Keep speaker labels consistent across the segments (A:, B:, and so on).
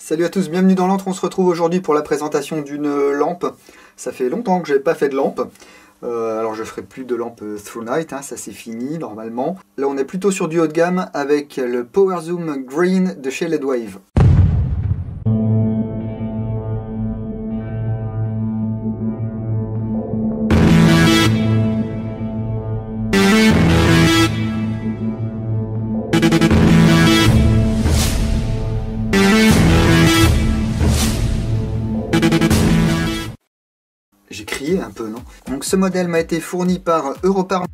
A: Salut à tous, bienvenue dans l'antre. On se retrouve aujourd'hui pour la présentation d'une lampe. Ça fait longtemps que j'ai pas fait de lampe. Alors je ferai plus de lampe Through Night, hein, ça c'est fini normalement. Là on est plutôt sur du haut de gamme avec le Power Zoom Green de chez LED-Wave. J'ai crié un peu, non? Donc ce modèle m'a été fourni par Europarts.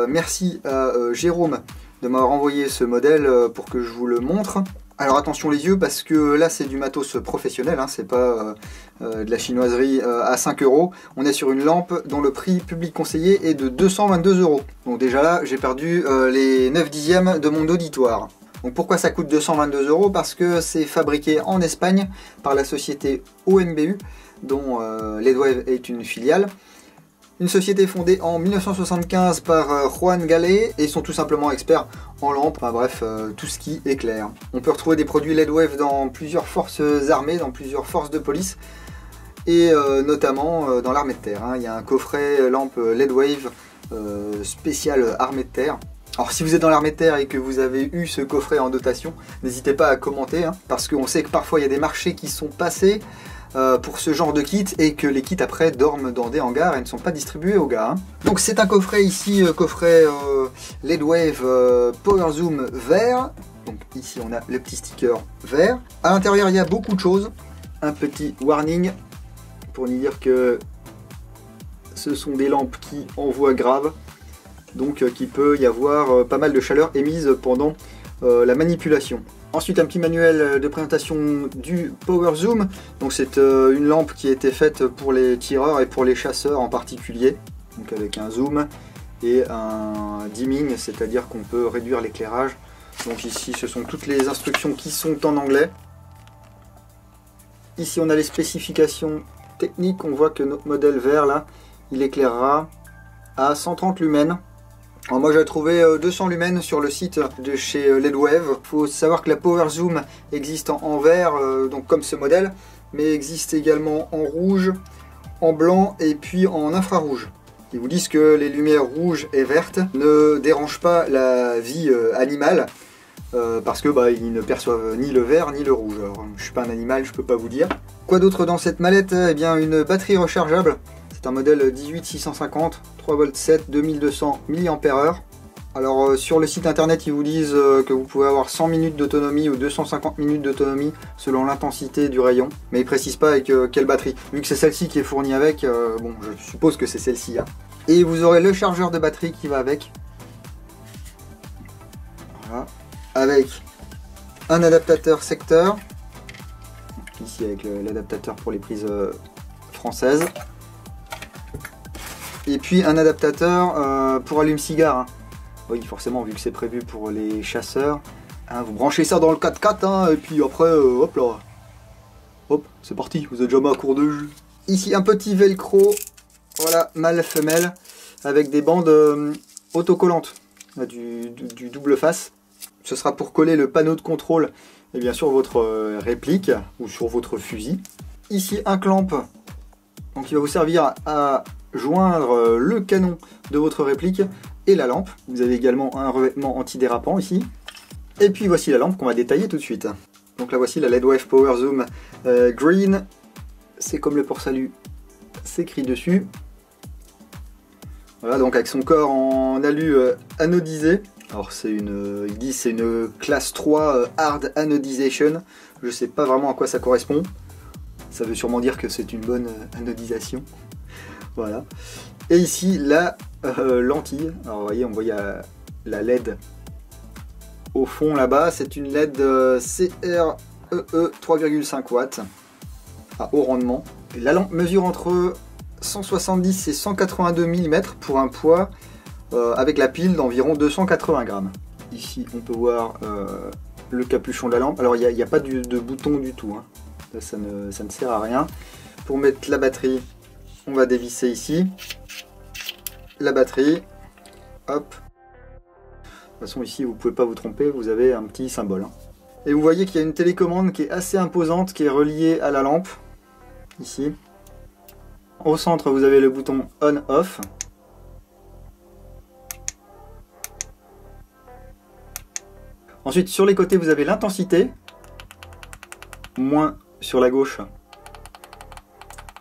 A: Merci à Jérôme de m'avoir envoyé ce modèle pour que je vous le montre. Alors attention les yeux parce que là c'est du matos professionnel, hein, c'est pas de la chinoiserie à 5 €. On est sur une lampe dont le prix public conseillé est de 222 €. Donc déjà là j'ai perdu les 9 dixièmes de mon auditoire. Donc pourquoi ça coûte 222 €? Parce que c'est fabriqué en Espagne par la société OMBU, dont LED-Wave est une filiale. Une société fondée en 1975 par Juan Gallet et sont tout simplement experts en lampes, enfin bref, tout ce qui éclaire. On peut retrouver des produits LED-Wave dans plusieurs forces armées, dans plusieurs forces de police et notamment dans l'armée de terre. Hein. Il y a un coffret lampe LED-Wave spécial armée de terre. Alors si vous êtes dans l'armée de terre et que vous avez eu ce coffret en dotation, n'hésitez pas à commenter, hein, parce qu'on sait que parfois il y a des marchés qui sont passés pour ce genre de kit et que les kits après dorment dans des hangars et ne sont pas distribués aux gars. Hein. Donc c'est un coffret ici, coffret LED-Wave Power Zoom vert. Donc ici on a le petit sticker vert. À l'intérieur il y a beaucoup de choses. Un petit warning pour nous dire que ce sont des lampes qui envoient grave. Donc qu'il peut y avoir pas mal de chaleur émise pendant la manipulation. Ensuite un petit manuel de présentation du Power Zoom. Donc c'est une lampe qui a été faite pour les tireurs et pour les chasseurs en particulier. Donc avec un zoom et un dimming, c'est-à-dire qu'on peut réduire l'éclairage. Donc ici ce sont toutes les instructions qui sont en anglais. Ici on a les spécifications techniques. On voit que notre modèle vert là, il éclairera à 130 lumens. Alors moi j'ai trouvé 200 lumens sur le site de chez LED-Wave. Il faut savoir que la Power Zoom existe en vert, donc comme ce modèle, mais existe également en rouge, en blanc et puis en infrarouge. Ils vous disent que les lumières rouges et vertes ne dérangent pas la vie animale, parce que ils ne perçoivent ni le vert ni le rouge. Alors, je suis pas un animal, je peux pas vous dire. Quoi d'autre dans cette mallette? Eh bien une batterie rechargeable. C'est un modèle 18650, 3V7, 2200 mAh. Alors sur le site internet ils vous disent que vous pouvez avoir 100 minutes d'autonomie ou 250 minutes d'autonomie selon l'intensité du rayon. Mais ils précisent pas avec quelle batterie. Vu que c'est celle-ci qui est fournie avec, bon je suppose que c'est celle-ci. Hein. Et vous aurez le chargeur de batterie qui va avec. Voilà. Avec un adaptateur secteur. Ici avec l'adaptateur pour les prises françaises. Et puis un adaptateur pour allume-cigare. Hein. Oui, forcément, vu que c'est prévu pour les chasseurs. Hein, vous branchez ça dans le 4x4, hein, et puis après, hop là. Hop, c'est parti, vous êtes jamais à court de jus. Ici, un petit velcro, voilà, mâle-femelle, avec des bandes autocollantes, là, du double face. Ce sera pour coller le panneau de contrôle, et bien sûr votre réplique, ou sur votre fusil. Ici, un clamp, donc il va vous servir à joindre le canon de votre réplique et la lampe. Vous avez également un revêtement antidérapant ici. Et puis voici la lampe qu'on va détailler tout de suite. Donc là voici la LED-Wave Power Zoom Green. C'est comme le port-salut, c'est écrit dessus. Voilà, donc avec son corps en alu anodisé. Alors c'est une, ils disent c'est une classe 3 Hard Anodization. Je sais pas vraiment à quoi ça correspond. Ça veut sûrement dire que c'est une bonne anodisation. Voilà. Et ici la lentille. Alors vous voyez, on voit la LED au fond là-bas. C'est une LED CREE 3,5 watts à haut rendement. Et la lampe mesure entre 170 et 182 mm pour un poids avec la pile d'environ 280 grammes. Ici on peut voir le capuchon de la lampe. Alors il n'y a pas de bouton du tout. Hein. Là, ça ne sert à rien. Pour mettre la batterie, on va dévisser ici la batterie, hop. De toute façon ici vous pouvez pas vous tromper, vous avez un petit symbole. Hein. Et vous voyez qu'il y a une télécommande qui est assez imposante, qui est reliée à la lampe, ici. Au centre, vous avez le bouton on-off. Ensuite, sur les côtés, vous avez l'intensité, moins sur la gauche,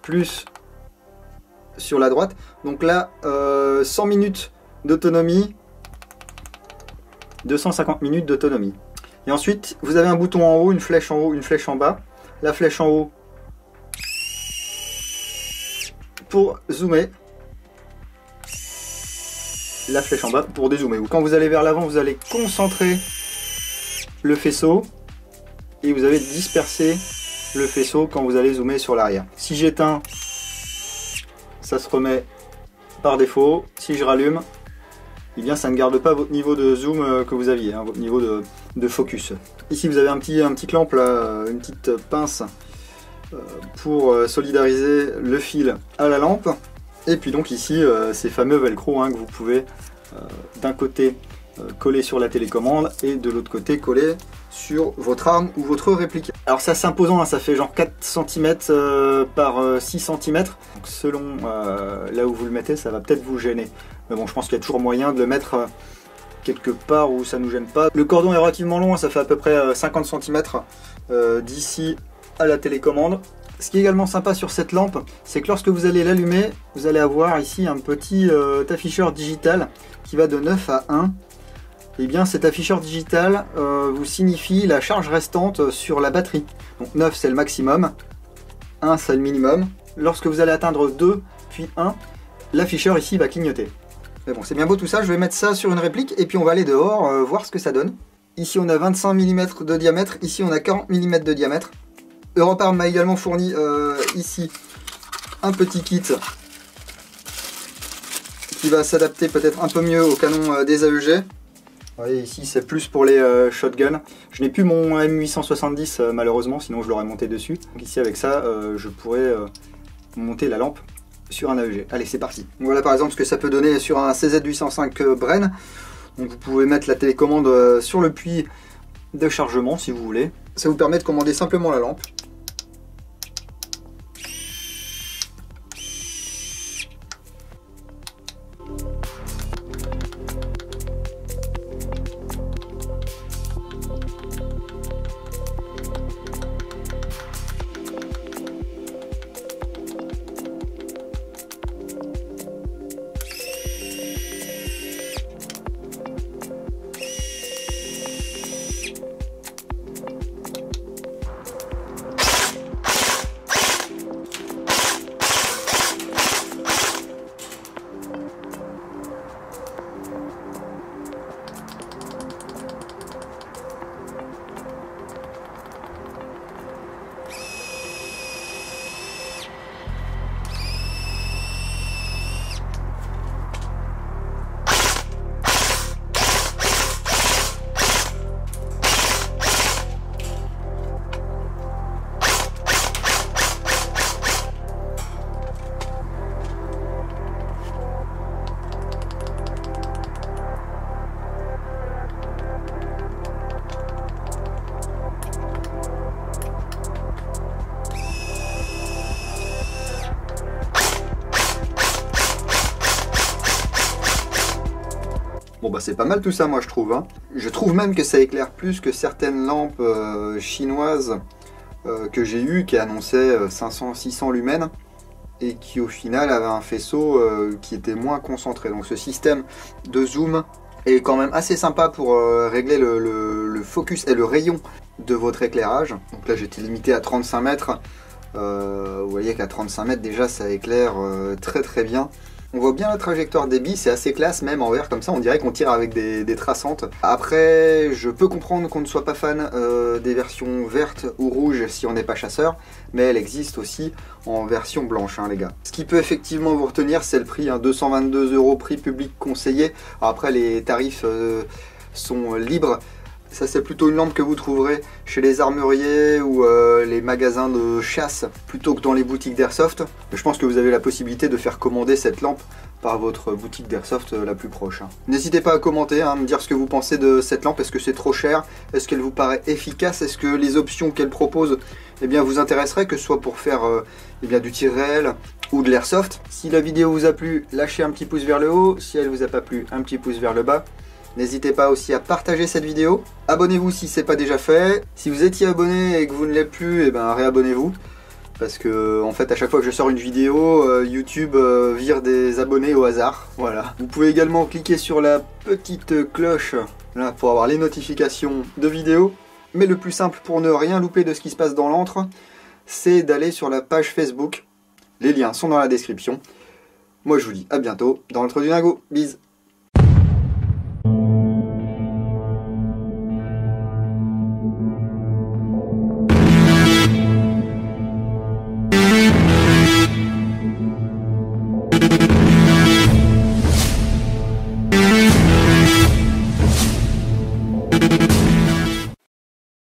A: plus sur la droite. Donc là, 100 minutes d'autonomie, 250 minutes d'autonomie. Et ensuite, vous avez un bouton en haut, une flèche en haut, une flèche en bas. La flèche en haut pour zoomer. La flèche en bas pour dézoomer. Quand vous allez vers l'avant, vous allez concentrer le faisceau et vous avez dispersé le faisceau quand vous allez zoomer sur l'arrière. Si j'éteins, ça se remet par défaut. Si je rallume, eh bien ça ne garde pas votre niveau de zoom que vous aviez, hein, votre niveau de focus. Ici vous avez un petit clamp là, une petite pince pour solidariser le fil à la lampe. Et puis donc ici ces fameux velcro, hein, que vous pouvez d'un côté coller sur la télécommande et de l'autre côté coller sur votre arme ou votre réplique. Alors c'est assez imposant, hein, ça fait genre 4 cm par 6 cm. Donc selon là où vous le mettez, ça va peut-être vous gêner. Mais bon, je pense qu'il y a toujours moyen de le mettre quelque part où ça ne nous gêne pas. Le cordon est relativement long, ça fait à peu près 50 cm d'ici à la télécommande. Ce qui est également sympa sur cette lampe, c'est que lorsque vous allez l'allumer, vous allez avoir ici un petit afficheur digital qui va de 9 à 1. Et bien cet afficheur digital vous signifie la charge restante sur la batterie. Donc 9 c'est le maximum, 1 c'est le minimum. Lorsque vous allez atteindre 2 puis 1, l'afficheur ici va clignoter. Mais bon, c'est bien beau tout ça, je vais mettre ça sur une réplique et puis on va aller dehors voir ce que ça donne. Ici on a 25 mm de diamètre, ici on a 40 mm de diamètre. Europarm m'a également fourni ici un petit kit qui va s'adapter peut-être un peu mieux au canon des AEG. Vous voyez, ici c'est plus pour les shotguns. Je n'ai plus mon M870 malheureusement, sinon je l'aurais monté dessus. Donc ici avec ça, je pourrais monter la lampe sur un AEG. Allez, c'est parti. Voilà par exemple ce que ça peut donner sur un CZ805 Bren. Donc vous pouvez mettre la télécommande sur le puits de chargement si vous voulez. Ça vous permet de commander simplement la lampe. Bon bah c'est pas mal tout ça moi je trouve. Hein. Je trouve même que ça éclaire plus que certaines lampes chinoises que j'ai eues qui annonçaient 500-600 lumens et qui au final avaient un faisceau qui était moins concentré. Donc ce système de zoom est quand même assez sympa pour régler le focus et le rayon de votre éclairage. Donc là j'étais limité à 35 mètres. Vous voyez qu'à 35 mètres déjà ça éclaire très très bien. On voit bien la trajectoire des billes, c'est assez classe même en vert comme ça, on dirait qu'on tire avec des traçantes. Après, je peux comprendre qu'on ne soit pas fan des versions vertes ou rouges si on n'est pas chasseur, mais elle existe aussi en version blanche hein, les gars. Ce qui peut effectivement vous retenir, c'est le prix, hein, 222 € prix public conseillé. Alors après les tarifs sont libres. Ça c'est plutôt une lampe que vous trouverez chez les armuriers ou les magasins de chasse plutôt que dans les boutiques d'airsoft. Je pense que vous avez la possibilité de faire commander cette lampe par votre boutique d'Airsoft la plus proche. N'hésitez pas à commenter, me dire ce que vous pensez de cette lampe. Est-ce que c'est trop cher? Est-ce qu'elle vous paraît efficace? Est-ce que les options qu'elle propose vous intéresseraient, que ce soit pour faire du tir réel ou de l'Airsoft? Si la vidéo vous a plu, lâchez un petit pouce vers le haut. Si elle vous a pas plu, un petit pouce vers le bas. N'hésitez pas aussi à partager cette vidéo. Abonnez-vous si ce n'est pas déjà fait. Si vous étiez abonné et que vous ne l'êtes plus, réabonnez-vous. Parce que en fait à chaque fois que je sors une vidéo, YouTube vire des abonnés au hasard. Voilà. Vous pouvez également cliquer sur la petite cloche là, pour avoir les notifications de vidéos. Mais le plus simple pour ne rien louper de ce qui se passe dans l'antre, c'est d'aller sur la page Facebook. Les liens sont dans la description. Moi je vous dis à bientôt dans l'antre du Dingo. Bise.